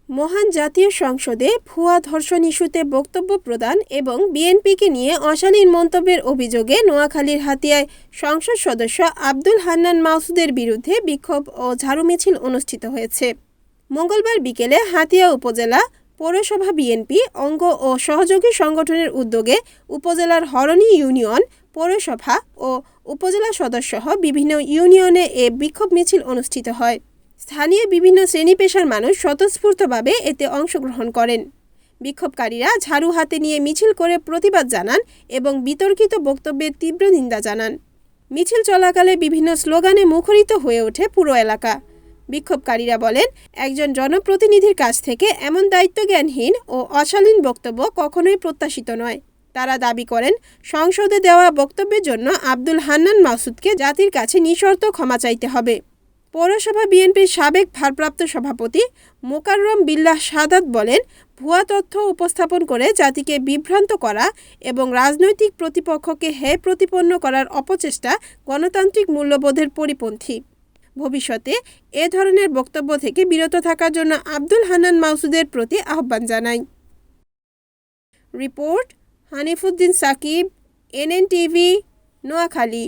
মহান জাতীয় সংসদে ভুয়া ধর্ষণ ইস্যুতে বক্তব্য প্রদান এবং বিএনপিকে নিয়ে অশালীন মন্তব্যের অভিযোগে নোয়াখালীর হাতিয়ায় সংসদ সদস্য আব্দুল হান্নান মাসুদের বিরুদ্ধে বিক্ষোভ ও ঝাড়ু মিছিল অনুষ্ঠিত হয়েছে। মঙ্গলবার বিকেলে হাতিয়া উপজেলা পৌরসভা বিএনপি অঙ্গ ও সহযোগী সংগঠনের উদ্যোগে উপজেলার হরণী ইউনিয়ন, পৌরসভা ও উপজেলা সদরসহ বিভিন্ন ইউনিয়নে এ বিক্ষোভ মিছিল অনুষ্ঠিত হয়। স্থানীয় বিভিন্ন শ্রেণী পেশার মানুষ স্বতঃস্ফূর্তভাবে এতে অংশগ্রহণ করেন। বিক্ষোভকারীরা ঝাড়ু হাতে নিয়ে মিছিল করে প্রতিবাদ জানান এবং বিতর্কিত বক্তব্যের তীব্র নিন্দা জানান। মিছিল চলাকালে বিভিন্ন স্লোগানে মুখরিত হয়ে ওঠে পুরো এলাকা। বিক্ষোভকারীরা বলেন, একজন জনপ্রতিনিধির কাছ থেকে এমন দায়িত্বজ্ঞানহীন ও অশালীন বক্তব্য কখনোই প্রত্যাশিত নয়। তারা দাবি করেন, সংসদে দেওয়া বক্তব্যের জন্য আব্দুল হান্নান মাসুদকে জাতির কাছে নিঃশর্ত ক্ষমা চাইতে হবে। পৌরসভা বিএনপির সাবেক ভারপ্রাপ্ত সভাপতি মোকাররম বিল্লাহ সাদাত বলেন, ভুয়া তথ্য উপস্থাপন করে জাতিকে বিভ্রান্ত করা এবং রাজনৈতিক প্রতিপক্ষকে হেয় প্রতিপন্ন করার অপচেষ্টা গণতান্ত্রিক মূল্যবোধের পরিপন্থী। ভবিষ্যতে এ ধরনের বক্তব্য থেকে বিরত থাকার জন্য আব্দুল হান্নান মাসুদের প্রতি আহ্বান জানাই। Report Hanifuddin Sakib, NNTV, Noakhali.